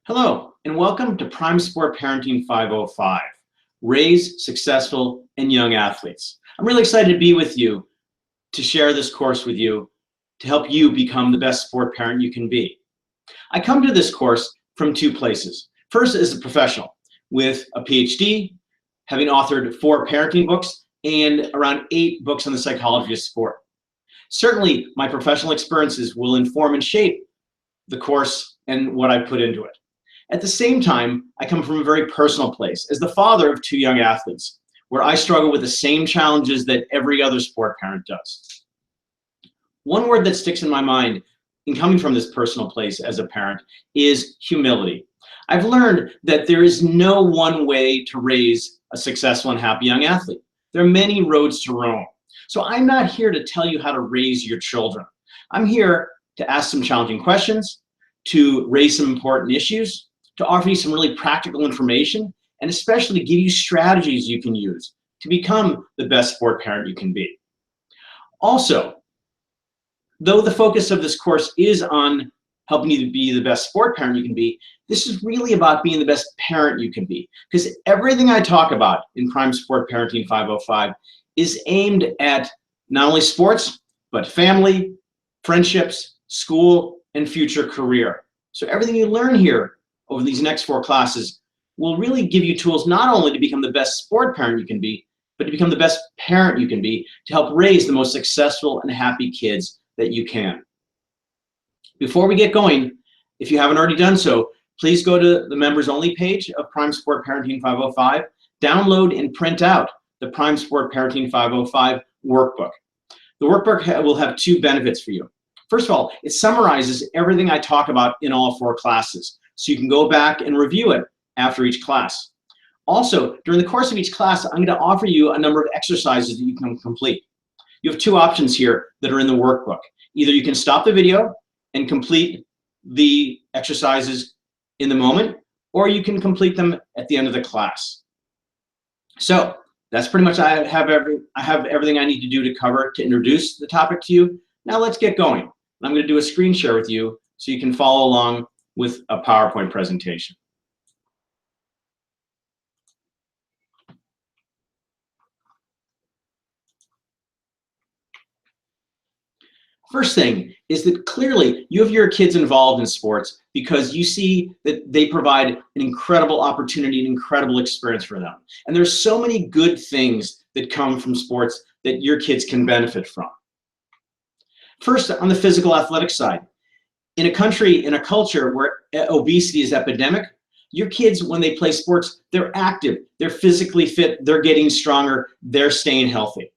Hello, and welcome to Prime Sport Parenting 505, Raise Successful and Young Athletes. I'm really excited to be with you to share this course with you to help you become the best sport parent you can be. I come to this course from two places. First, as a professional with a PhD, having authored 4 parenting books and around 8 books on the psychology of sport. Certainly, my professional experiences will inform and shape the course and what I put into it. At the same time, I come from a very personal place as the father of 2 young athletes, where I struggle with the same challenges that every other sport parent does. One word that sticks in my mind in coming from this personal place as a parent is humility. I've learned that there is no one way to raise a successful and happy young athlete. There are many roads to Rome. So I'm not here to tell you how to raise your children. I'm here to ask some challenging questions, to raise some important issues, to offer you some really practical information, and especially to give you strategies you can use to become the best sport parent you can be. Also, though the focus of this course is on helping you to be the best sport parent you can be, this is really about being the best parent you can be, because everything I talk about in Prime Sport Parenting 505 is aimed at not only sports, but family, friendships, school, and future career. So everything you learn here over these next 4 classes will really give you tools not only to become the best sport parent you can be, but to become the best parent you can be to help raise the most successful and happy kids that you can. Before we get going, if you haven't already done so, please go to the members only page of Prime Sport Parenting 505, download and print out the Prime Sport Parenting 505 workbook. The workbook will have 2 benefits for you. First of all, it summarizes everything I talk about in all 4 classes, so you can go back and review it after each class. Also, during the course of each class, I'm going to offer you a number of exercises that you can complete. You have 2 options here that are in the workbook. Either you can stop the video and complete the exercises in the moment, or you can complete them at the end of the class. So that's pretty much I have everything I need to do to cover to introduce the topic to you. Now let's get going. I'm going to do a screen share with you so you can follow along with a PowerPoint presentation. First thing is that clearly you have your kids involved in sports because you see that they provide an incredible opportunity, an incredible experience for them. And there's so many good things that come from sports that your kids can benefit from. First, on the physical athletic side, in a country, in a culture where obesity is epidemic, your kids, when they play sports, they're active, they're physically fit, they're getting stronger, they're staying healthy.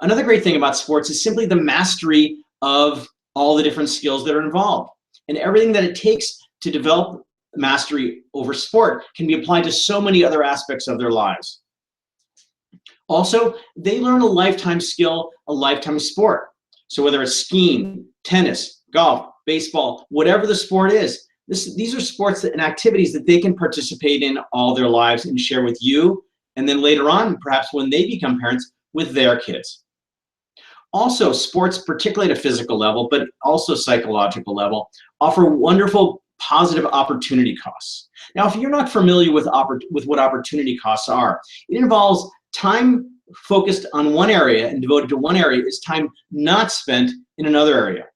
Another great thing about sports is simply the mastery of all the different skills that are involved. And everything that it takes to develop mastery over sport can be applied to so many other aspects of their lives. Also, they learn a lifetime skill, a lifetime sport. So whether it's skiing, tennis, golf, baseball, whatever the sport is, these are sports and activities that they can participate in all their lives and share with you, and then later on, perhaps when they become parents, with their kids. Also, sports, particularly at a physical level, but also psychological level, offer wonderful positive opportunity costs. Now, if you're not familiar with what opportunity costs are, it involves time focused on one area and devoted to one area is time not spent in another area.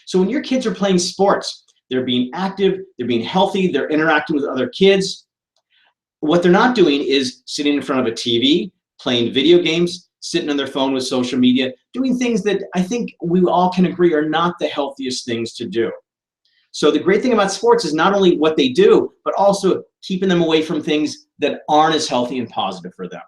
So when your kids are playing sports, they're being active, they're being healthy, they're interacting with other kids. What they're not doing is sitting in front of a TV, playing video games, sitting on their phone with social media, doing things that I think we all can agree are not the healthiest things to do. So the great thing about sports is not only what they do, but also keeping them away from things that aren't as healthy and positive for them.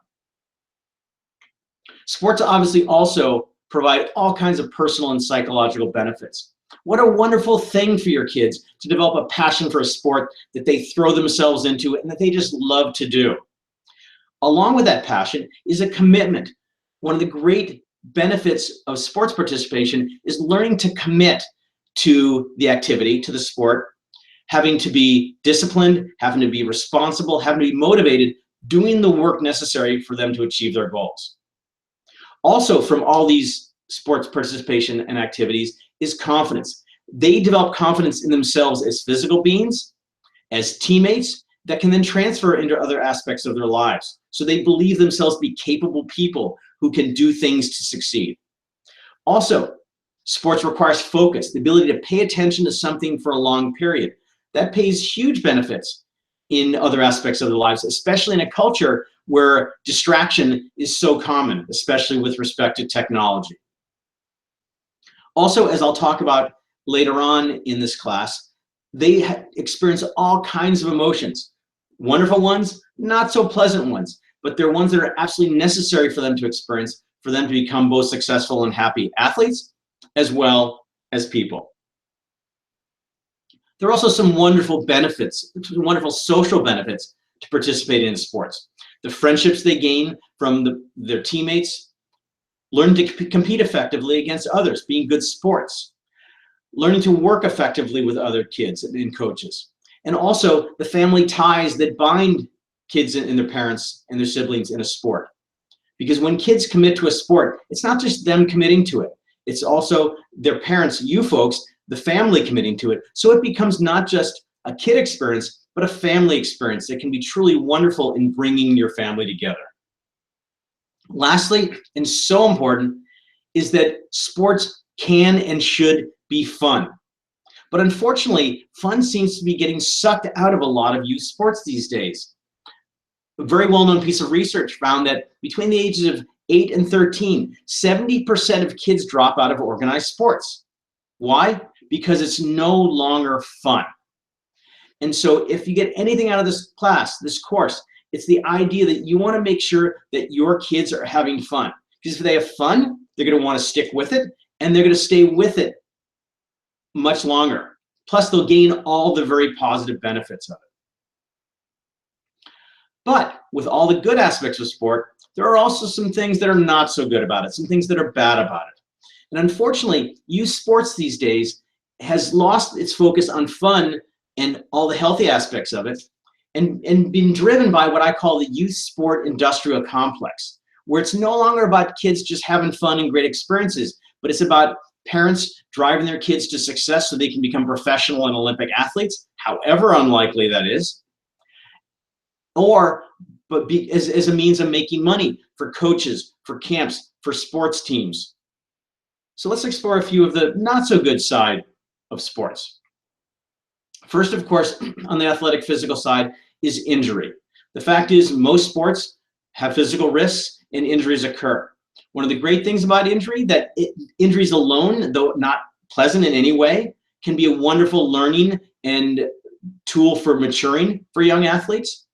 Sports obviously also provide all kinds of personal and psychological benefits. What a wonderful thing for your kids to develop a passion for a sport that they throw themselves into and that they just love to do. Along with that passion is a commitment. One of the great benefits of sports participation is learning to commit to the activity, to the sport, having to be disciplined, having to be responsible, having to be motivated, doing the work necessary for them to achieve their goals. Also, from all these sports participation and activities is confidence. They develop confidence in themselves as physical beings, as teammates that can then transfer into other aspects of their lives. So they believe themselves to be capable people who can do things to succeed. Also, sports requires focus, the ability to pay attention to something for a long period. That pays huge benefits in other aspects of their lives, especially in a culture where distraction is so common, especially with respect to technology. Also, as I'll talk about later on in this class, they experience all kinds of emotions. Wonderful ones, not so pleasant ones, but they're ones that are absolutely necessary for them to experience, for them to become both successful and happy athletes, as well as people. There are also some wonderful benefits, wonderful social benefits to participating in sports. The friendships they gain from their teammates, learn to compete effectively against others, being good sports, learning to work effectively with other kids and coaches, and also the family ties that bind kids and their parents and their siblings in a sport. Because when kids commit to a sport, it's not just them committing to it, it's also their parents, you folks, the family committing to it. So it becomes not just a kid experience, but a family experience that can be truly wonderful in bringing your family together. Lastly, and so important, is that sports can and should be fun. But unfortunately, fun seems to be getting sucked out of a lot of youth sports these days. A very well-known piece of research found that between the ages of 8 and 13, 70% of kids drop out of organized sports. Why? Because it's no longer fun. And so if you get anything out of this class, this course, it's the idea that you want to make sure that your kids are having fun. Because if they have fun, they're going to want to stick with it, and they're going to stay with it much longer. Plus, they'll gain all the very positive benefits of it. But with all the good aspects of sport, there are also some things that are not so good about it, some things that are bad about it. And unfortunately, youth sports these days has lost its focus on fun and all the healthy aspects of it, and been driven by what I call the youth sport industrial complex, where it's no longer about kids just having fun and great experiences, but it's about parents driving their kids to success so they can become professional and Olympic athletes, however unlikely that is, as a means of making money for coaches, for camps, for sports teams. So let's explore a few of the not so good side of sports. First, of course, on the athletic physical side is injury. The fact is most sports have physical risks and injuries occur. One of the great things about injury, that injuries alone, though not pleasant in any way, can be a wonderful learning and tool for maturing for young athletes.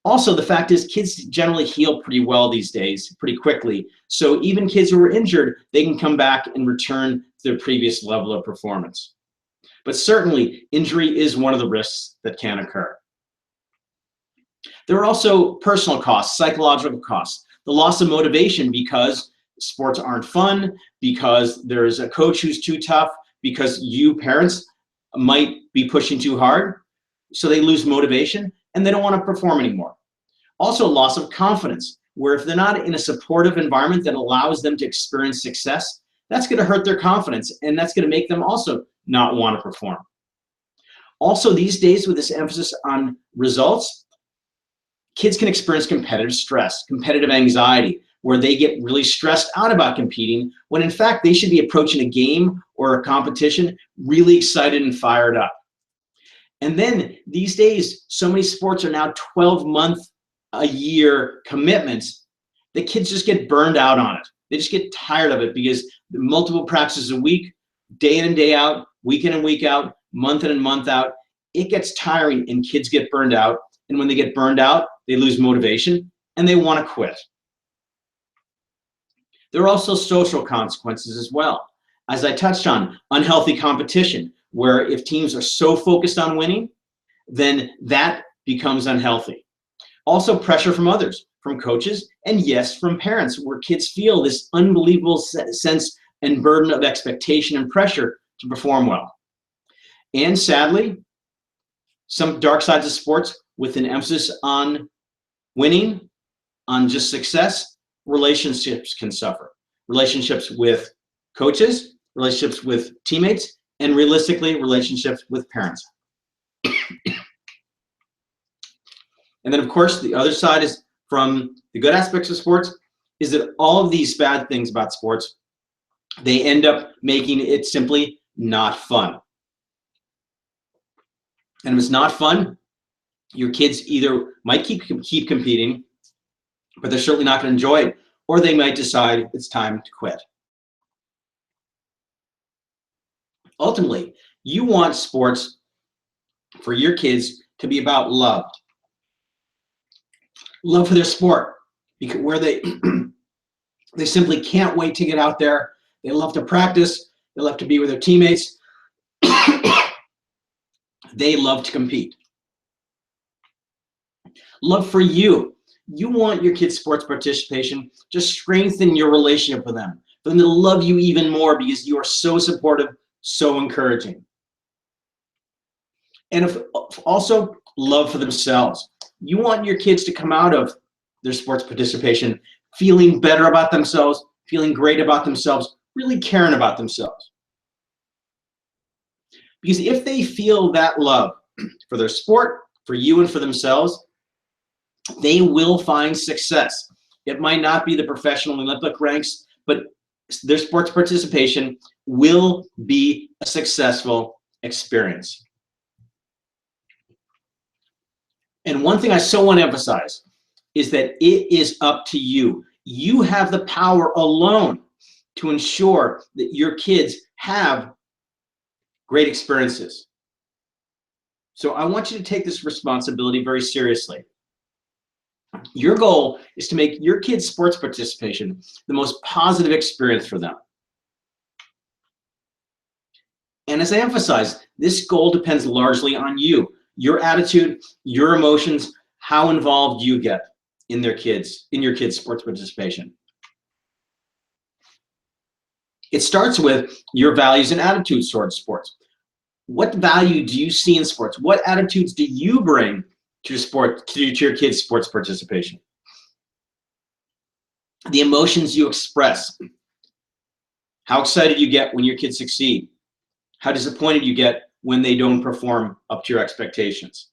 Also, the fact is kids generally heal pretty well these days, pretty quickly. So even kids who are injured, they can come back and return to their previous level of performance. But certainly, injury is one of the risks that can occur. There are also personal costs, psychological costs. The loss of motivation because sports aren't fun, because there's a coach who's too tough, because you parents might be pushing too hard, so they lose motivation and they don't want to perform anymore. Also, loss of confidence, where if they're not in a supportive environment that allows them to experience success, that's going to hurt their confidence, and that's going to make them also not want to perform. Also, these days, with this emphasis on results, kids can experience competitive stress, competitive anxiety, where they get really stressed out about competing, when in fact they should be approaching a game or a competition really excited and fired up. And then these days, so many sports are now 12-month-a-year commitments that kids just get burned out on it. They just get tired of it because multiple practices a week, day in and day out, week in and week out, month in and month out, it gets tiring and kids get burned out. And when they get burned out, they lose motivation and they want to quit. There are also social consequences as well. As I touched on, unhealthy competition, where if teams are so focused on winning, then that becomes unhealthy. Also pressure from others, from coaches, and yes, from parents, where kids feel this unbelievable sense and burden of expectation and pressure to perform well. And sadly, some dark sides of sports with an emphasis on winning, on just success, relationships can suffer. Relationships with coaches, relationships with teammates, and realistically, relationships with parents. And then of course, the other side is from the good aspects of sports is that all of these bad things about sports, they end up making it simply not fun. And if it's not fun, your kids either might keep competing, but they're certainly not going to enjoy it, or they might decide it's time to quit. Ultimately, you want sports for your kids to be about love. Love for their sport, because where they they simply can't wait to get out there. They love to practice. They love to be with their teammates. They love to compete. Love for you. You want your kids' sports participation to strengthen your relationship with them, for them to love you even more because you are so supportive, so encouraging. And also love for themselves. You want your kids to come out of their sports participation feeling better about themselves, feeling great about themselves, really caring about themselves. Because if they feel that love for their sport, for you, and for themselves, they will find success. It might not be the professional Olympic ranks, but their sports participation will be a successful experience. And one thing I so want to emphasize is that it is up to you. You have the power alone to ensure that your kids have great experiences. So I want you to take this responsibility very seriously. Your goal is to make your kids' sports participation the most positive experience for them. And as I emphasize, this goal depends largely on you, your attitude, your emotions, how involved you get in your kids' sports participation. It starts with your values and attitudes towards sports. What value do you see in sports? What attitudes do you bring to your kids' sports participation? The emotions you express. How excited you get when your kids succeed. How disappointed you get when they don't perform up to your expectations.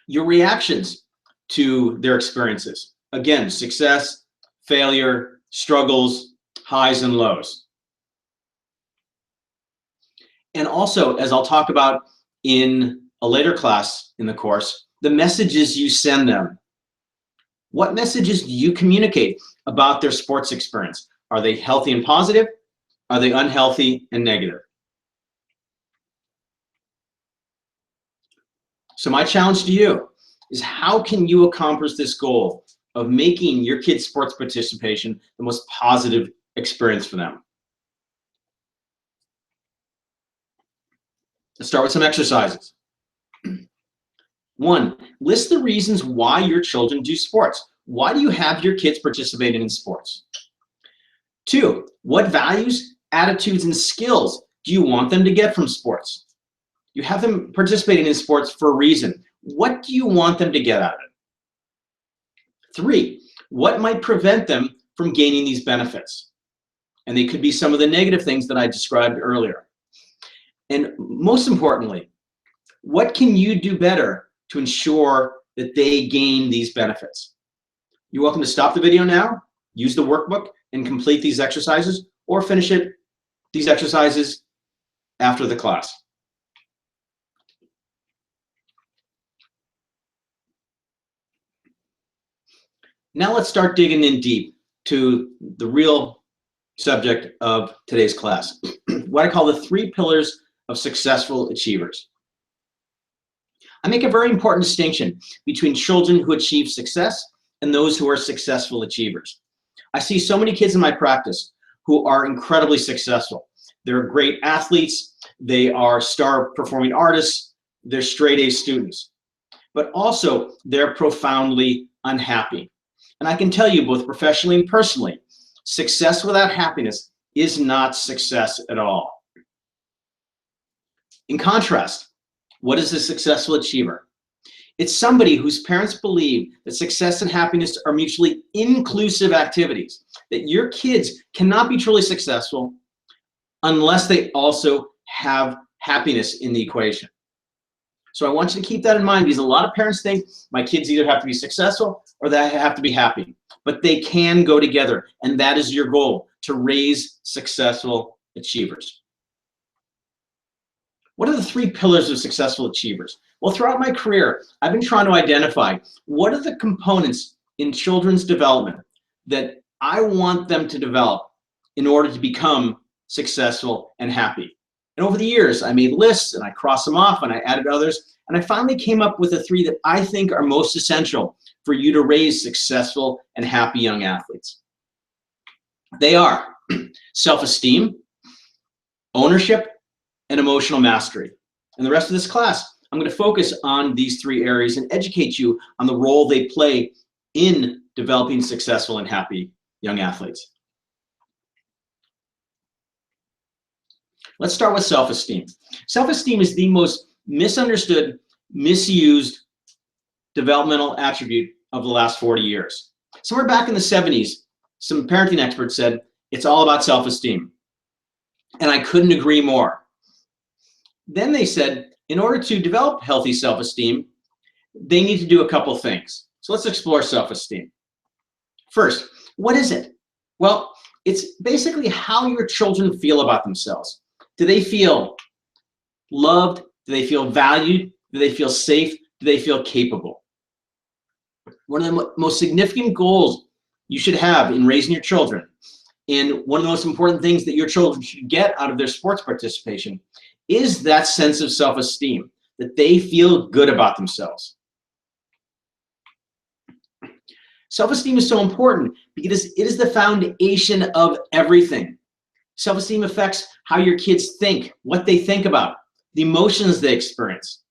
Your reactions to their experiences. Again, success, failure, struggles, highs and lows. And also, as I'll talk about in a later class in the course, the messages you send them. What messages do you communicate about their sports experience? Are they healthy and positive? Are they unhealthy and negative? So my challenge to you is, how can you accomplish this goal of making your kids' sports participation the most positive experience for them? Let's start with some exercises. 1, list the reasons why your children do sports. Why do you have your kids participating in sports? 2, what values, attitudes, and skills do you want them to get from sports? You have them participating in sports for a reason. What do you want them to get out of it? 3, what might prevent them from gaining these benefits? And they could be some of the negative things that I described earlier. And most importantly, what can you do better to ensure that they gain these benefits? You're welcome to stop the video now, use the workbook, and complete these exercises, or finish these exercises after the class. Now let's start digging in deep to the real subject of today's class, what I call the 3 pillars of successful achievers. I make a very important distinction between children who achieve success and those who are successful achievers. I see so many kids in my practice who are incredibly successful. They're great athletes, they are star performing artists, they're straight A students, but also they're profoundly unhappy. And I can tell you, both professionally and personally, success without happiness is not success at all. In contrast, what is a successful achiever? It's somebody whose parents believe that success and happiness are mutually inclusive activities, that your kids cannot be truly successful unless they also have happiness in the equation. So I want you to keep that in mind, because a lot of parents think my kids either have to be successful or they have to be happy. But they can go together, and that is your goal, to raise successful achievers. What are the 3 pillars of successful achievers? Well, throughout my career, I've been trying to identify what are the components in children's development that I want them to develop in order to become successful and happy. And over the years, I made lists and I crossed them off and I added others. And I finally came up with the 3 that I think are most essential for you to raise successful and happy young athletes. They are self-esteem, ownership, and emotional mastery. In the rest of this class, I'm going to focus on these 3 areas and educate you on the role they play in developing successful and happy young athletes. Let's start with self-esteem. Self-esteem is the most misunderstood, misused developmental attribute of the last 40 years. Somewhere back in the 70s, some parenting experts said, it's all about self-esteem. And I couldn't agree more. Then they said, in order to develop healthy self-esteem, they need to do a couple things. So let's explore self-esteem. First, what is it? Well, it's basically how your children feel about themselves. Do they feel loved? Do they feel valued? Do they feel safe? Do they feel capable? One of the most significant goals you should have in raising your children, and one of the most important things that your children should get out of their sports participation, is that sense of self-esteem, that they feel good about themselves. Self-esteem is so important because it is the foundation of everything. Self-esteem affects how your kids think, what they think about, the emotions they experience.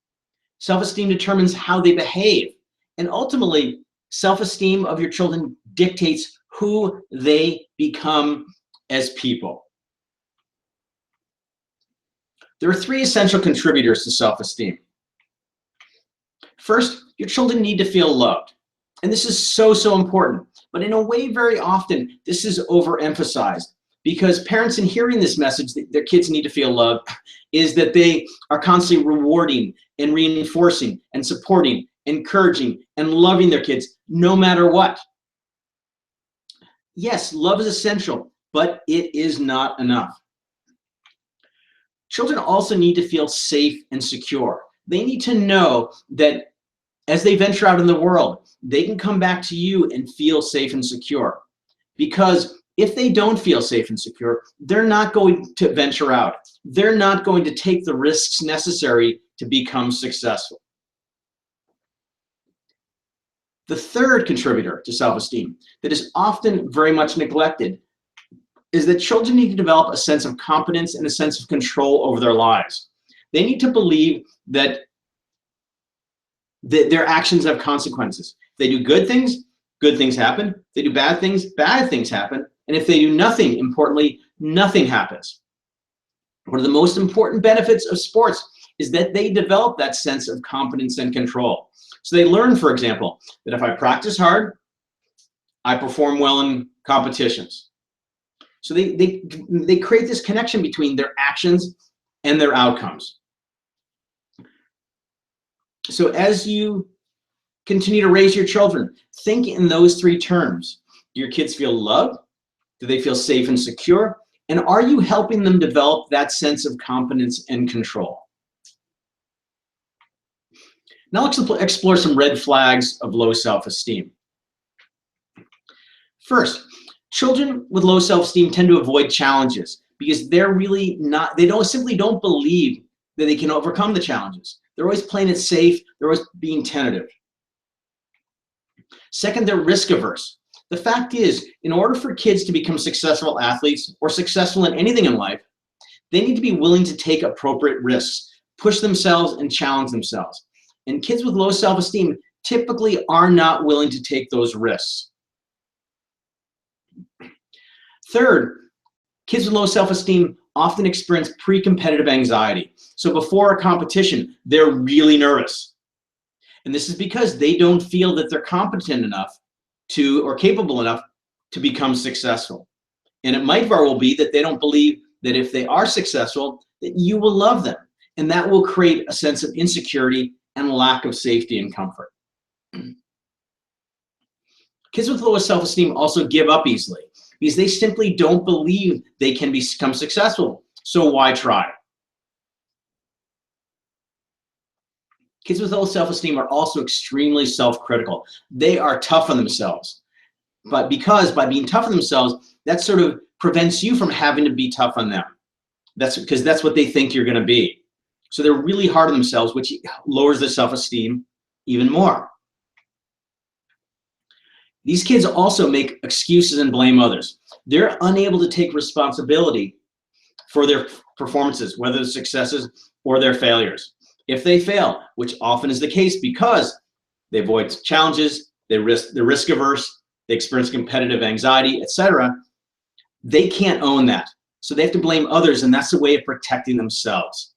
Self-esteem determines how they behave. And ultimately, self-esteem of your children dictates who they become as people. There are 3 essential contributors to self-esteem. First, your children need to feel loved. And this is so important. But in a way, very often, this is overemphasized, because parents, in hearing this message that their kids need to feel loved, is that they are constantly rewarding and reinforcing and supporting, encouraging, and loving their kids no matter what. Yes, love is essential, but it is not enough. Children also need to feel safe and secure. They need to know that as they venture out in the world, they can come back to you and feel safe and secure. Because if they don't feel safe and secure, they're not going to venture out. They're not going to take the risks necessary to become successful. The third contributor to self-esteem that is often very much neglected is that children need to develop a sense of competence and a sense of control over their lives. They need to believe that their actions have consequences. If they do good things happen. If they do bad things happen. And if they do nothing, importantly, nothing happens. One of the most important benefits of sports is that they develop that sense of competence and control. So they learn, for example, that if I practice hard, I perform well in competitions. So they create this connection between their actions and their outcomes. So as you continue to raise your children, think in those 3 terms. Do your kids feel loved? Do they feel safe and secure? And are you helping them develop that sense of competence and control? Now let's explore some red flags of low self-esteem. First, children with low self-esteem tend to avoid challenges because they're really not, they simply don't believe that they can overcome the challenges. They're always playing it safe. They're always being tentative. Second, they're risk averse. The fact is, in order for kids to become successful athletes or successful in anything in life, they need to be willing to take appropriate risks, push themselves and challenge themselves. And kids with low self-esteem typically are not willing to take those risks. Third, kids with low self-esteem often experience pre-competitive anxiety. So before a competition, they're really nervous. And this is because they don't feel that they're competent enough or capable enough to become successful. And it might very well be that they don't believe that if they are successful, that you will love them. And that will create a sense of insecurity and lack of safety and comfort. Kids with low self-esteem also give up easily because they simply don't believe they can become successful. So why try? Kids with low self-esteem are also extremely self-critical. They are tough on themselves. But because by being tough on themselves, that sort of prevents you from having to be tough on them. That's because that's what they think you're going to be. So they're really hard on themselves, which lowers their self-esteem even more. These kids also make excuses and blame others. They're unable to take responsibility for their performances, whether it's successes or their failures. If they fail, which often is the case because they avoid challenges, they're risk averse, they experience competitive anxiety, etc., they can't own that. So they have to blame others, and that's a way of protecting themselves.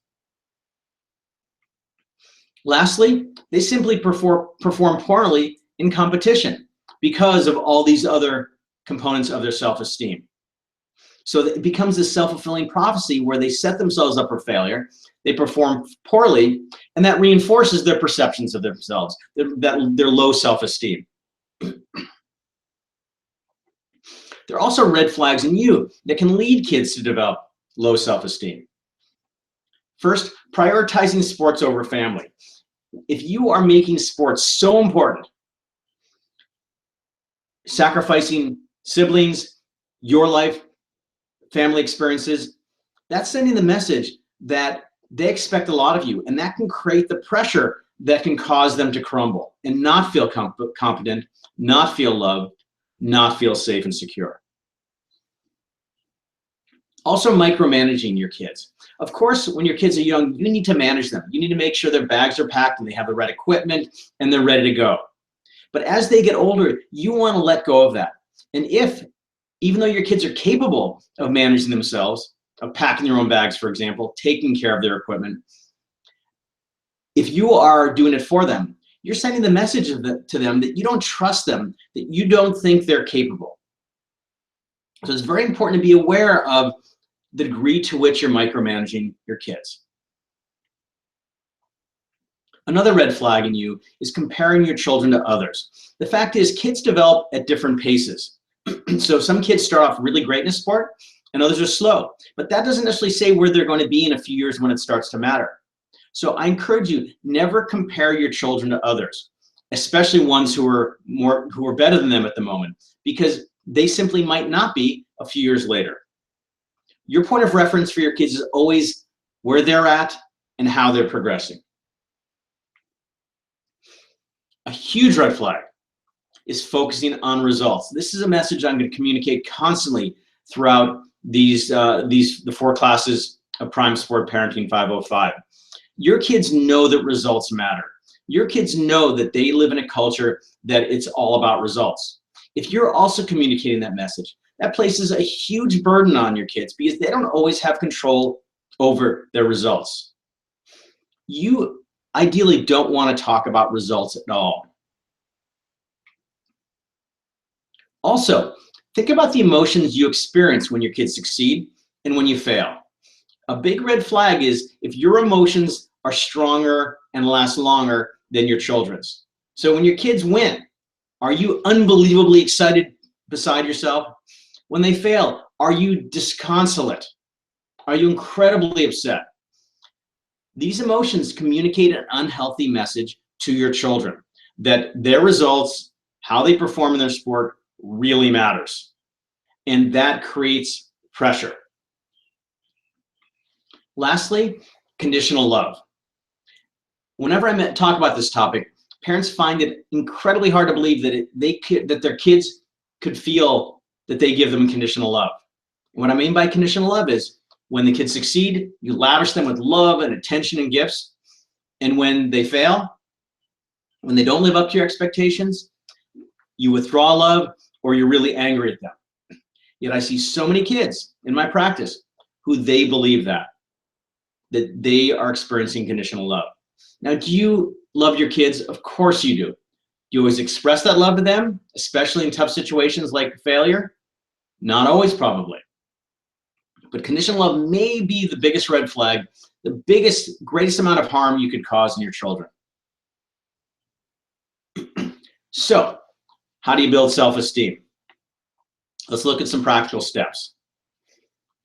Lastly, they simply perform poorly in competition because of all these other components of their self-esteem. So it becomes a self-fulfilling prophecy where they set themselves up for failure, they perform poorly, and that reinforces their perceptions of themselves, their low self-esteem. There are also red flags in you that can lead kids to develop low self-esteem. First, prioritizing sports over family. If you are making sports so important, sacrificing siblings, your life, family experiences, that's sending the message that they expect a lot of you, and that can create the pressure that can cause them to crumble and not feel competent, not feel loved, not feel safe and secure. Also, micromanaging your kids. Of course, when your kids are young, you need to manage them. You need to make sure their bags are packed and they have the right equipment and they're ready to go. But as they get older, you want to let go of that. And even though your kids are capable of managing themselves, of packing their own bags, for example, taking care of their equipment, if you are doing it for them, you're sending the message to them that you don't trust them, that you don't think they're capable. So it's very important to be aware of the degree to which you're micromanaging your kids. Another red flag in you is comparing your children to others. The fact is, kids develop at different paces. So some kids start off really great in a sport and others are slow, but that doesn't necessarily say where they're going to be in a few years when it starts to matter. So I encourage you, never compare your children to others, especially ones who are better than them at the moment, because they simply might not be a few years later. Your point of reference for your kids is always where they're at and how they're progressing. A huge red flag is focusing on results. This is a message I'm going to communicate constantly throughout the 4 classes of Prime Sport Parenting 505. Your kids know that results matter. Your kids know that they live in a culture that it's all about results. If you're also communicating that message, that places a huge burden on your kids because they don't always have control over their results. You ideally don't want to talk about results at all. Also, think about the emotions you experience when your kids succeed and when you fail. A big red flag is if your emotions are stronger and last longer than your children's. So when your kids win, are you unbelievably excited beside yourself? When they fail, are you disconsolate? Are you incredibly upset? These emotions communicate an unhealthy message to your children that their results, how they perform in their sport, really matters. And that creates pressure. Lastly, conditional love. Whenever I talk about this topic, parents find it incredibly hard to believe that their kids could feel that they give them conditional love. And what I mean by conditional love is when the kids succeed, you lavish them with love and attention and gifts. And when they fail, when they don't live up to your expectations, you withdraw love or you're really angry at them. Yet I see so many kids in my practice who they believe that they are experiencing conditional love. Now, do you love your kids? Of course you do. Do you always express that love to them, especially in tough situations like failure? Not always, probably. But conditional love may be the biggest red flag, the greatest amount of harm you could cause in your children. So, how do you build self-esteem? Let's look at some practical steps.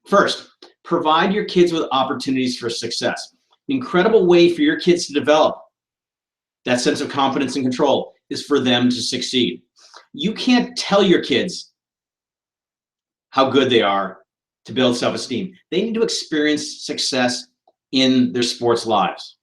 First, provide your kids with opportunities for success. An incredible way for your kids to develop that sense of confidence and control is for them to succeed. You can't tell your kids how good they are to build self-esteem. They need to experience success in their sports lives.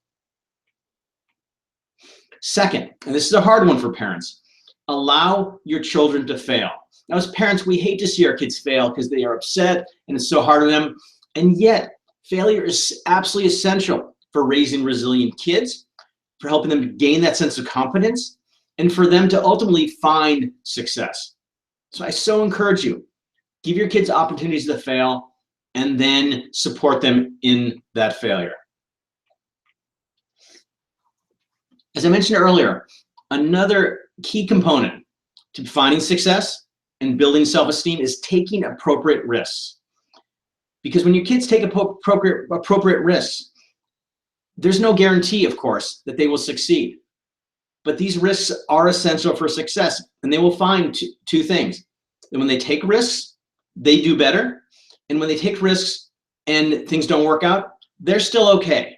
Second, and this is a hard one for parents, allow your children to fail. Now, as parents, we hate to see our kids fail because they are upset and it's so hard on them. And yet, failure is absolutely essential for raising resilient kids, for helping them to gain that sense of confidence, and for them to ultimately find success. So I so encourage you, give your kids opportunities to fail and then support them in that failure. As I mentioned earlier, another key component to finding success and building self-esteem is taking appropriate risks. Because when your kids take appropriate risks, there's no guarantee, of course, that they will succeed. But these risks are essential for success, and they will find two things. And when they take risks, they do better. And when they take risks and things don't work out, they're still okay.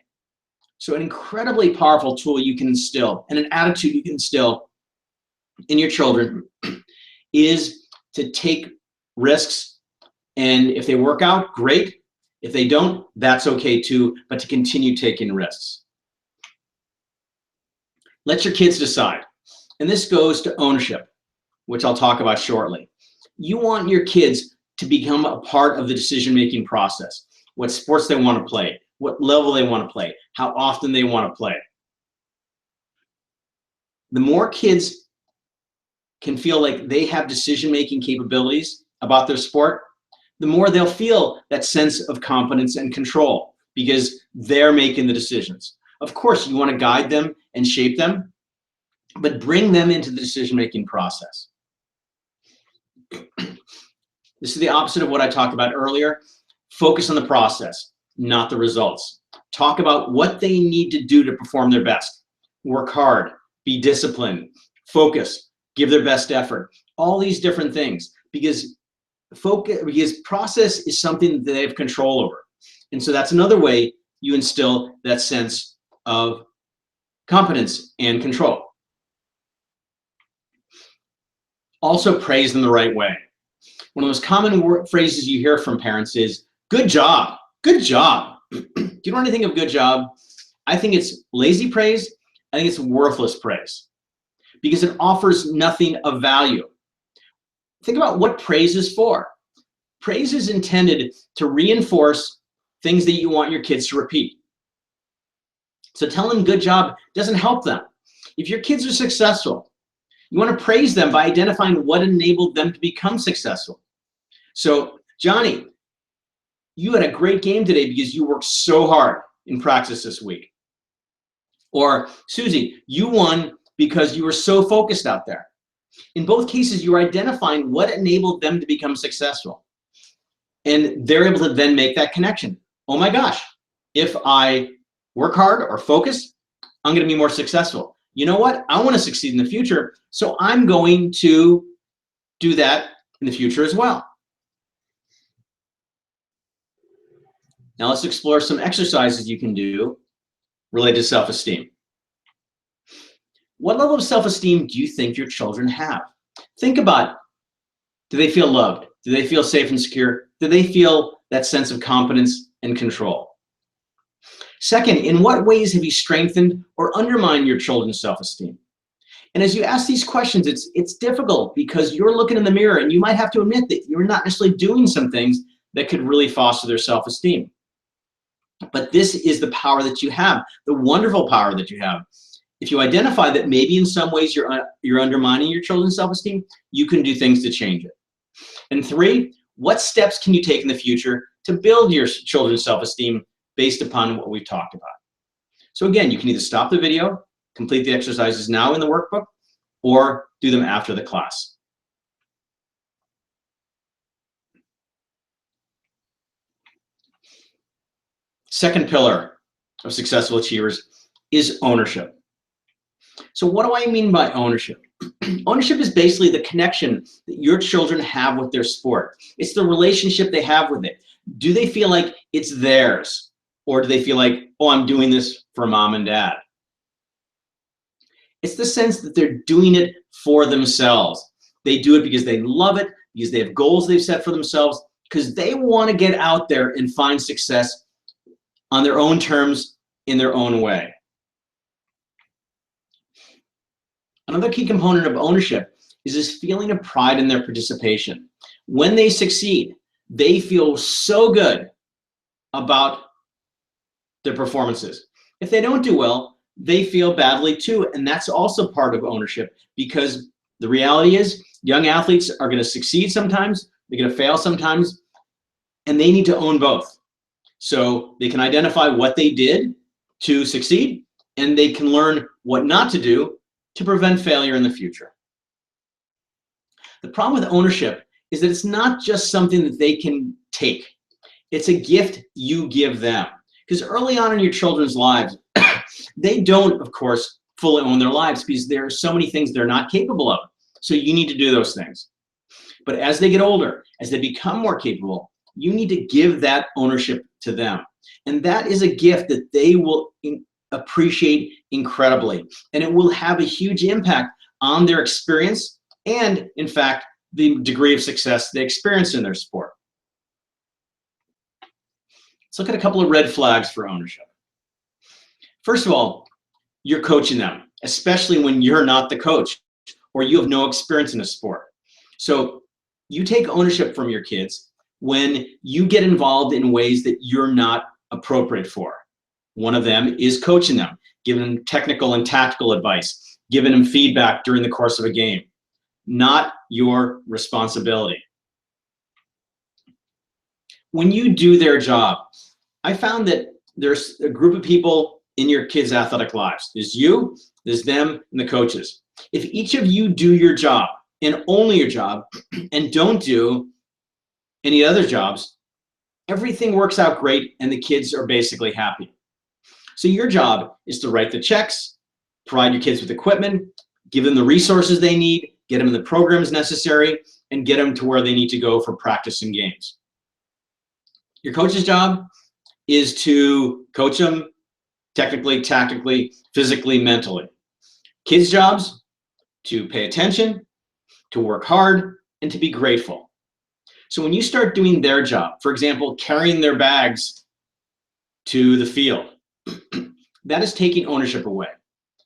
So an incredibly powerful tool you can instill and an attitude you can instill in your children is to take risks. And if they work out, great. If they don't, that's okay too, but to continue taking risks. Let your kids decide. And this goes to ownership, which I'll talk about shortly. You want your kids to become a part of the decision-making process, what sports they want to play, what level they want to play, how often they want to play. The more kids can feel like they have decision-making capabilities about their sport, the more they'll feel that sense of confidence and control because they're making the decisions. Of course, you want to guide them and shape them, but bring them into the decision-making process. This is the opposite of what I talked about earlier. Focus on the process, not the results. Talk about what they need to do to perform their best. Work hard, be disciplined, focus, give their best effort. All these different things, because process is something that they have control over. And so that's another way you instill that sense of competence and control. Also, praise them the right way. One of the most common phrases you hear from parents is, good job, good job. Do you know anything of good job? I think it's lazy praise. I think it's worthless praise because it offers nothing of value. Think about what praise is for. Praise is intended to reinforce things that you want your kids to repeat. So telling them good job doesn't help them. If your kids are successful, you want to praise them by identifying what enabled them to become successful. So, Johnny, you had a great game today because you worked so hard in practice this week. Or, Susie, you won because you were so focused out there. In both cases, you're identifying what enabled them to become successful. And they're able to then make that connection. Oh my gosh, if I work hard or focus, I'm going to be more successful. You know what? I want to succeed in the future, so I'm going to do that in the future as well. Now let's explore some exercises you can do related to self-esteem. What level of self-esteem do you think your children have? Think about, do they feel loved? Do they feel safe and secure? Do they feel that sense of confidence and control? Second, in what ways have you strengthened or undermined your children's self-esteem? And as you ask these questions, it's difficult because you're looking in the mirror and you might have to admit that you're not necessarily doing some things that could really foster their self-esteem. But this is the power that you have, the wonderful power that you have. If you identify that maybe in some ways you're undermining your children's self-esteem, you can do things to change it. And three, what steps can you take in the future to build your children's self-esteem based upon what we've talked about? So again, you can either stop the video, complete the exercises now in the workbook, or do them after the class. Second pillar of successful achievers is ownership. So what do I mean by ownership? Ownership is basically the connection that your children have with their sport. It's the relationship they have with it. Do they feel like it's theirs? Or do they feel like, oh, I'm doing this for mom and dad? It's the sense that they're doing it for themselves. They do it because they love it, because they have goals they've set for themselves, because they want to get out there and find success on their own terms, in their own way. Another key component of ownership is this feeling of pride in their participation. When they succeed, they feel so good about their performances. If they don't do well, they feel badly too, and that's also part of ownership, because the reality is young athletes are going to succeed sometimes, they're going to fail sometimes, and they need to own both. So they can identify what they did to succeed, and they can learn what not to do to prevent failure in the future. The problem with ownership is that it's not just something that they can take. It's a gift you give them. Because early on in your children's lives, they don't, of course, fully own their lives because there are so many things they're not capable of. So you need to do those things. But as they get older, as they become more capable, you need to give that ownership to them. And that is a gift that they will appreciate incredibly. And it will have a huge impact on their experience and, in fact, the degree of success they experience in their sport. Let's look at a couple of red flags for ownership. First of all, you're coaching them, especially when you're not the coach or you have no experience in a sport. So you take ownership from your kids when you get involved in ways that you're not appropriate for. One of them is coaching them, giving them technical and tactical advice, giving them feedback during the course of a game. Not your responsibility. When you do their job, I found that there's a group of people in your kids' athletic lives. There's you, there's them, and the coaches. If each of you do your job and only your job and don't do any other jobs, everything works out great and the kids are basically happy. So your job is to write the checks, provide your kids with equipment, give them the resources they need, get them the programs necessary, and get them to where they need to go for practice and games. Your coach's job is to coach them technically, tactically, physically, mentally. Kids' jobs, to pay attention, to work hard, and to be grateful. So when you start doing their job, for example, carrying their bags to the field, that is taking ownership away.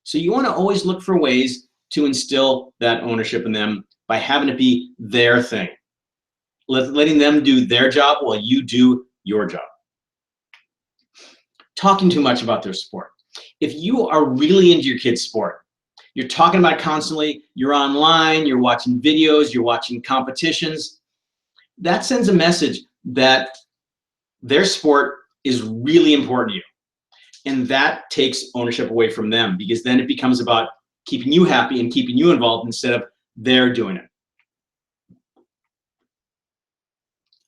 So you want to always look for ways to instill that ownership in them by having it be their thing. Letting them do their job while you do your job. Talking too much about their sport. If you are really into your kid's sport, you're talking about it constantly, you're online, you're watching videos, you're watching competitions, that sends a message that their sport is really important to you. And that takes ownership away from them, because then it becomes about keeping you happy and keeping you involved instead of they're doing it.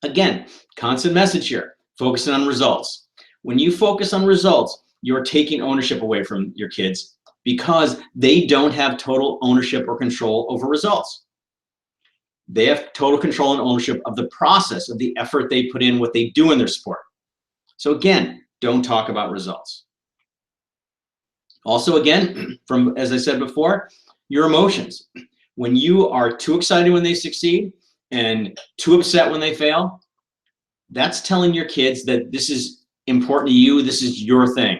Again, constant message here, focusing on results. When you focus on results, you're taking ownership away from your kids because they don't have total ownership or control over results. They have total control and ownership of the process, of the effort they put in, what they do in their sport. So again, don't talk about results. Also, again, from, as I said before, your emotions. When you are too excited when they succeed and too upset when they fail, that's telling your kids that this is important to you, this is your thing,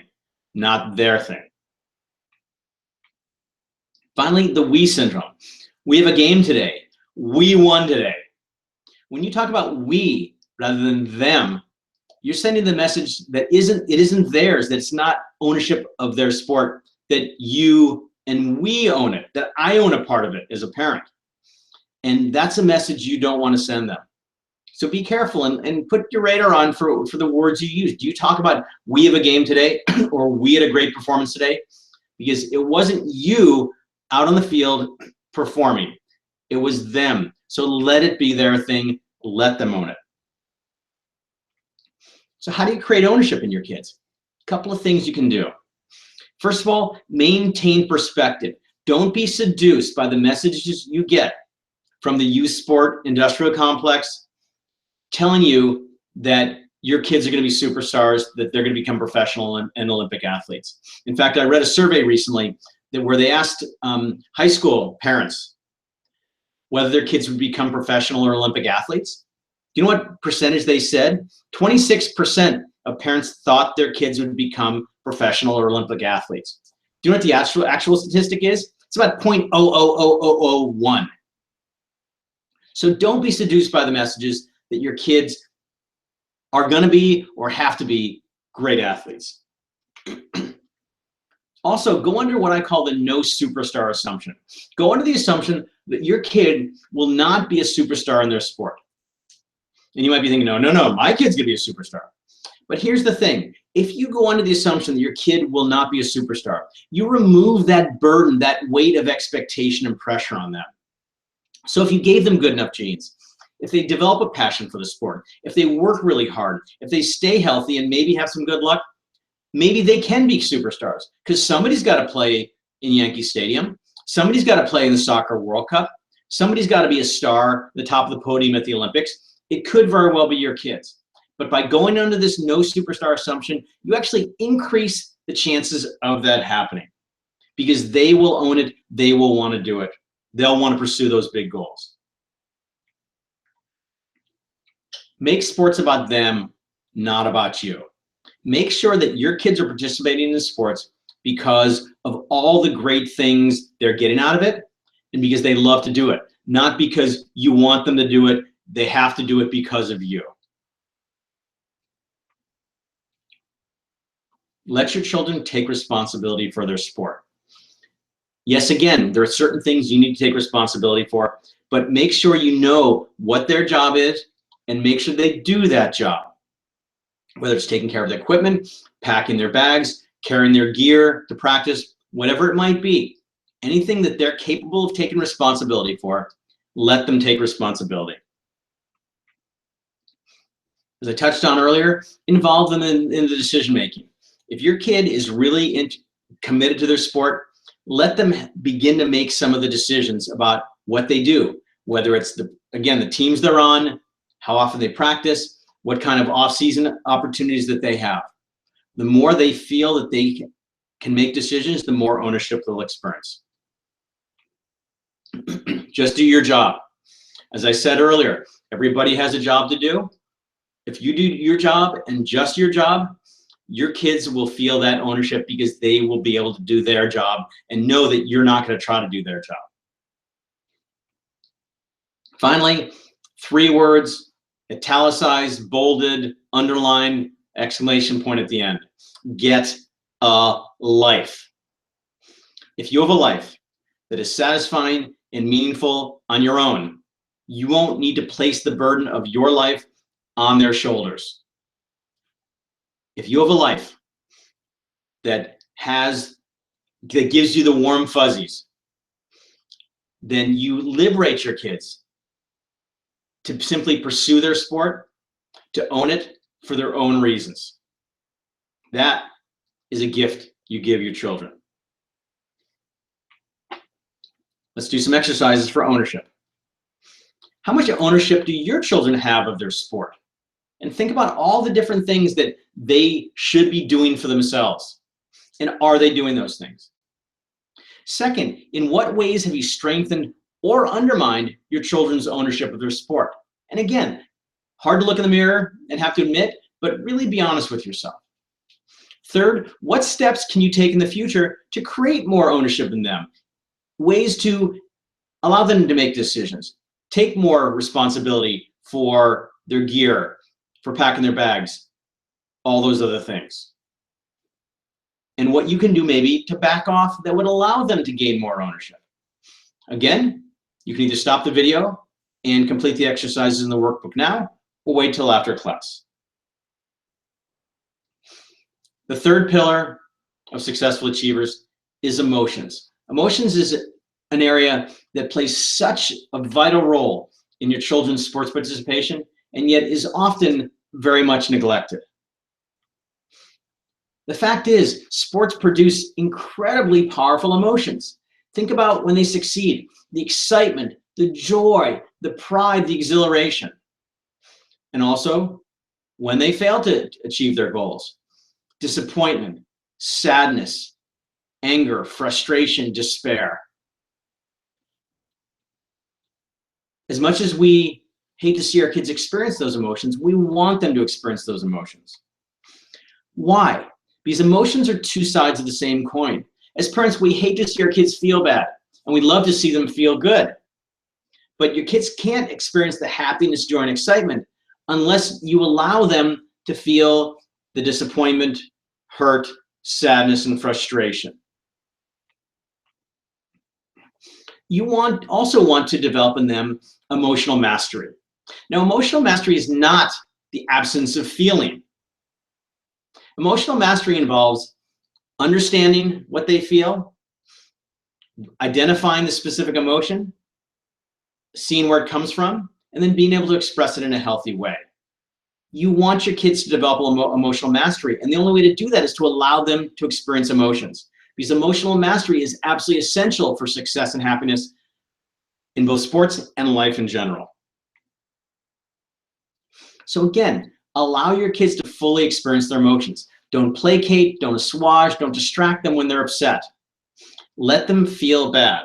not their thing. Finally, the we syndrome. We have a game today. We won today. When you talk about we rather than them, you're sending the message that it isn't theirs, that it's not ownership of their sport, that you and we own it, that I own a part of it as a parent. And that's a message you don't want to send them. So be careful and put your radar on for the words you use. Do you talk about we have a game today or we had a great performance today? Because it wasn't you out on the field performing. It was them. So let it be their thing. Let them own it. So how do you create ownership in your kids? A couple of things you can do. First of all, maintain perspective. Don't be seduced by the messages you get from the youth sport industrial complex telling you that your kids are going to be superstars, that they're going to become professional and Olympic athletes. In fact, I read a survey recently where they asked high school parents whether their kids would become professional or Olympic athletes. Do you know what percentage they said? 26% of parents thought their kids would become professional or Olympic athletes. Do you know what the actual statistic is? It's about 0.000001. So don't be seduced by the messages that your kids are going to be or have to be great athletes. Also, go under what I call the no superstar assumption. Go under the assumption that your kid will not be a superstar in their sport. And you might be thinking, no, my kid's going to be a superstar. But here's the thing. If you go under the assumption that your kid will not be a superstar, you remove that burden, that weight of expectation and pressure on them. So if you gave them good enough genes, if they develop a passion for the sport, if they work really hard, if they stay healthy and maybe have some good luck, maybe they can be superstars, because somebody's got to play in Yankee Stadium. Somebody's got to play in the Soccer World Cup. Somebody's got to be a star, the top of the podium at the Olympics. It could very well be your kids. But by going under this no superstar assumption, you actually increase the chances of that happening, because they will own it. They will want to do it. They'll want to pursue those big goals. Make sports about them, not about you. Make sure that your kids are participating in sports because of all the great things they're getting out of it and because they love to do it, not because you want them to do it. They have to do it because of you. Let your children take responsibility for their sport. Yes, again, there are certain things you need to take responsibility for, but make sure you know what their job is and make sure they do that job. Whether it's taking care of the equipment, packing their bags, carrying their gear to practice, whatever it might be, anything that they're capable of taking responsibility for, let them take responsibility. As I touched on earlier, involve them in the decision making. If your kid is really committed to their sport, let them begin to make some of the decisions about what they do, whether it's the teams they're on, how often they practice, what kind of off-season opportunities that they have. The more they feel that they can make decisions, the more ownership they'll experience. Just do your job. As I said earlier, everybody has a job to do. If you do your job and just your job, your kids will feel that ownership because they will be able to do their job and know that you're not going to try to do their job. Finally, 3 words: italicized, bolded, underlined, exclamation point at the end. Get a life. If you have a life that is satisfying and meaningful on your own, you won't need to place the burden of your life on their shoulders. If you have a life that gives you the warm fuzzies, then you liberate your kids to simply pursue their sport, to own it for their own reasons. That is a gift you give your children. Let's do some exercises for ownership. How much ownership do your children have of their sport? And think about all the different things that they should be doing for themselves. And are they doing those things? Second, in what ways have you strengthened or undermined your children's ownership of their sport? And again, hard to look in the mirror and have to admit, but really be honest with yourself. Third, what steps can you take in the future to create more ownership in them? Ways to allow them to make decisions, take more responsibility for their gear, for packing their bags, all those other things. And what you can do maybe to back off that would allow them to gain more ownership. Again, you can either stop the video and complete the exercises in the workbook now, or wait till after class. The third pillar of successful achievers is emotions. Emotions is an area that plays such a vital role in your children's sports participation, and yet is often very much neglected. The fact is, sports produce incredibly powerful emotions. Think about when they succeed, the excitement, the joy, the pride, the exhilaration. And also, when they fail to achieve their goals, disappointment, sadness, anger, frustration, despair. As much as we hate to see our kids experience those emotions, we want them to experience those emotions. Why? Because emotions are two sides of the same coin. As parents, we hate to see our kids feel bad, and we love to see them feel good. But your kids can't experience the happiness, joy, and excitement unless you allow them to feel the disappointment, hurt, sadness, and frustration. You also want to develop in them emotional mastery. Now, emotional mastery is not the absence of feeling. Emotional mastery involves understanding what they feel, identifying the specific emotion, seeing where it comes from, and then being able to express it in a healthy way. You want your kids to develop emotional mastery, and the only way to do that is to allow them to experience emotions, because emotional mastery is absolutely essential for success and happiness in both sports and life in general. So again, allow your kids to fully experience their emotions. Don't placate, don't assuage, don't distract them when they're upset. Let them feel bad.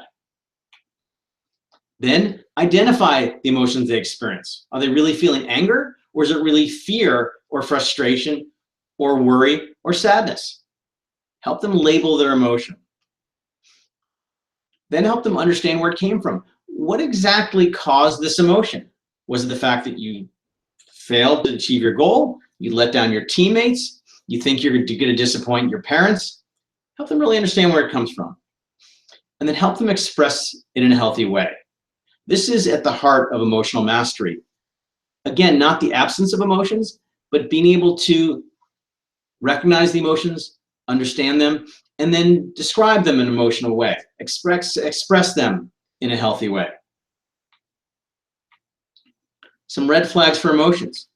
Then identify the emotions they experience. Are they really feeling anger, or is it really fear or frustration or worry or sadness? Help them label their emotion. Then help them understand where it came from. What exactly caused this emotion? Was it the fact that you failed to achieve your goal? You let down your teammates? You think you're going to disappoint your parents? Help them really understand where it comes from. And then help them express it in a healthy way. This is at the heart of emotional mastery. Again, not the absence of emotions, but being able to recognize the emotions, understand them, and then describe them in an emotional way. Express them in a healthy way. Some red flags for emotions.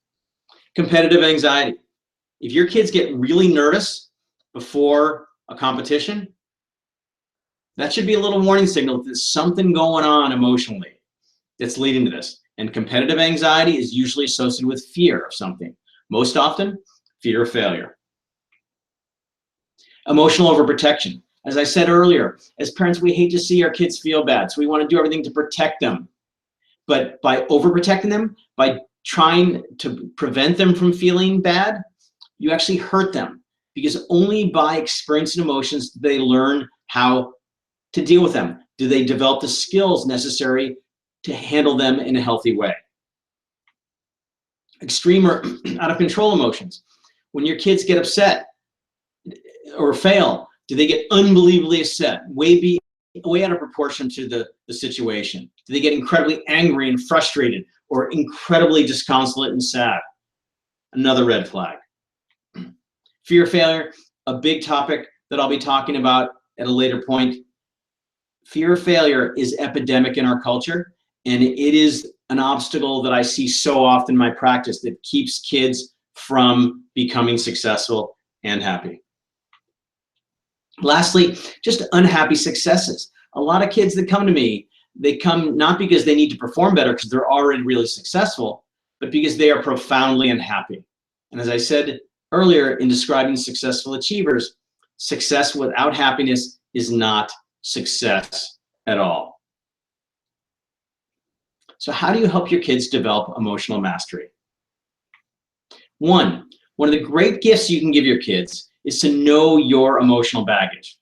Competitive anxiety. If your kids get really nervous before a competition, that should be a little warning signal that there's something going on emotionally that's leading to this. And competitive anxiety is usually associated with fear of something. Most often, fear of failure. Emotional overprotection. As I said earlier, as parents, we hate to see our kids feel bad, so we want to do everything to protect them. But by overprotecting them, by trying to prevent them from feeling bad, you actually hurt them, because only by experiencing emotions do they learn how to deal with them. Do they develop the skills necessary to handle them in a healthy way? Extreme or out of control emotions. When your kids get upset or fail, do they get unbelievably upset, way out of proportion to the situation? Do they get incredibly angry and frustrated, or incredibly disconsolate and sad? Another red flag. Fear of failure, a big topic that I'll be talking about at a later point. Fear of failure is epidemic in our culture, and it is an obstacle that I see so often in my practice that keeps kids from becoming successful and happy. Lastly, just unhappy successes. A lot of kids that come to me, they come not because they need to perform better because they're already really successful, but because they are profoundly unhappy. And as I said earlier in describing successful achievers, success without happiness is not success at all. So how do you help your kids develop emotional mastery? One of the great gifts you can give your kids is to know your emotional baggage.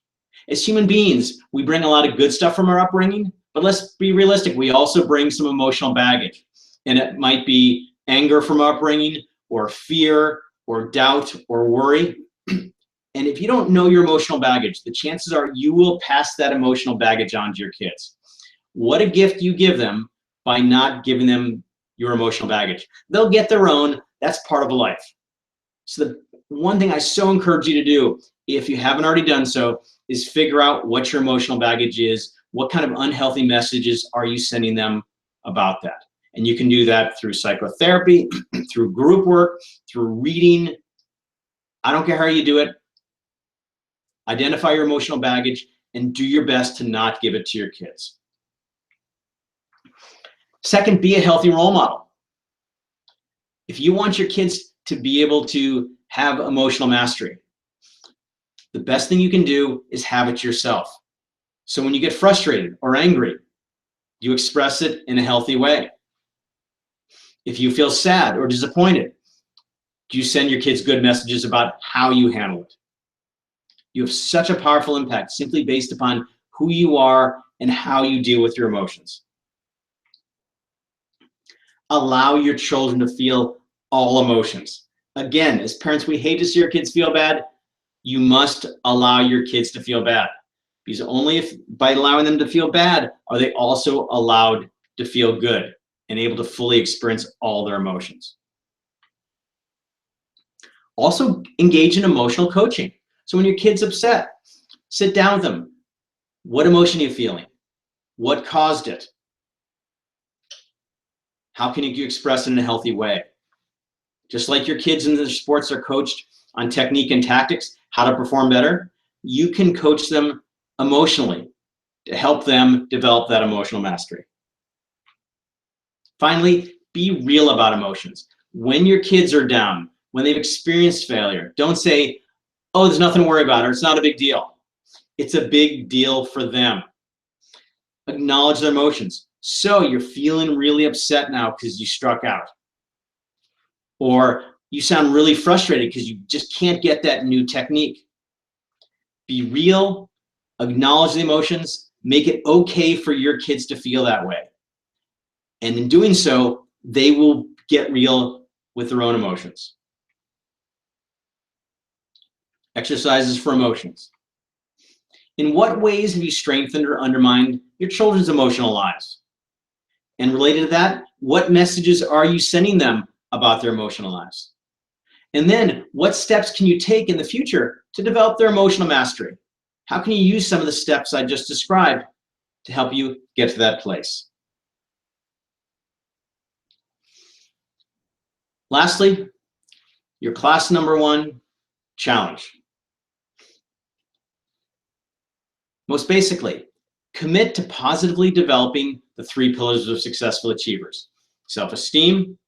As human beings, we bring a lot of good stuff from our upbringing, but let's be realistic, we also bring some emotional baggage. And it might be anger from upbringing, or fear, or doubt, or worry. And if you don't know your emotional baggage, the chances are you will pass that emotional baggage on to your kids. What a gift you give them by not giving them your emotional baggage. They'll get their own, that's part of life. So the one thing I so encourage you to do, if you haven't already done so, is figure out what your emotional baggage is. What kind of unhealthy messages are you sending them about that? And you can do that through psychotherapy, through group work, through reading. I don't care how you do it. Identify your emotional baggage and do your best to not give it to your kids. Second, be a healthy role model. If you want your kids to be able to have emotional mastery, the best thing you can do is have it yourself. So when you get frustrated or angry, you express it in a healthy way. If you feel sad or disappointed, you send your kids good messages about how you handle it. You have such a powerful impact simply based upon who you are and how you deal with your emotions. Allow your children to feel all emotions. Again, as parents, we hate to see our kids feel bad. You must allow your kids to feel bad, because only if by allowing them to feel bad are they also allowed to feel good and able to fully experience all their emotions. Also, engage in emotional coaching. So when your kid's upset, sit down with them. What emotion are you feeling? What caused it? How can you express it in a healthy way? Just like your kids in the sports are coached on technique and tactics, how to perform better, you can coach them emotionally to help them develop that emotional mastery. Finally, be real about emotions. When your kids are down, when they've experienced failure, don't say, oh, there's nothing to worry about, or it's not a big deal. It's a big deal for them. Acknowledge their emotions. So you're feeling really upset now because you struck out. Or you sound really frustrated because you just can't get that new technique. Be real, acknowledge the emotions, make it okay for your kids to feel that way. And in doing so, they will get real with their own emotions. Exercises for emotions. In what ways have you strengthened or undermined your children's emotional lives? And related to that, what messages are you sending them about their emotional lives? And then what steps can you take in the future to develop their emotional mastery? How can you use some of the steps I just described to help you get to that place? Lastly, your class number 1 challenge. Most basically, commit to positively developing the 3 pillars of successful achievers: self-esteem,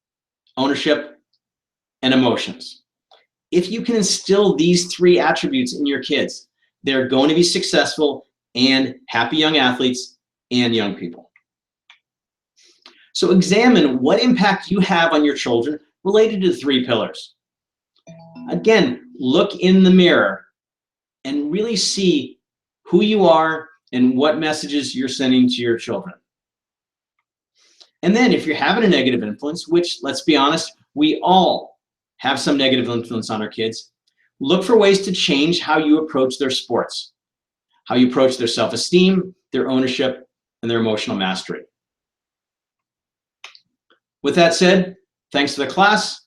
ownership, and emotions. If you can instill these 3 attributes in your kids, they're going to be successful and happy young athletes and young people. So examine what impact you have on your children related to the 3 pillars. Again, look in the mirror and really see who you are and what messages you're sending to your children. And then if you're having a negative influence, which, let's be honest, we all have some negative influence on our kids, look for ways to change how you approach their sports, how you approach their self-esteem, their ownership, and their emotional mastery. With that said, thanks for the class.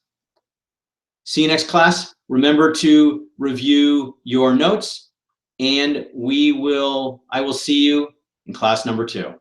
See you next class. Remember to review your notes, and I will see you in class number 2.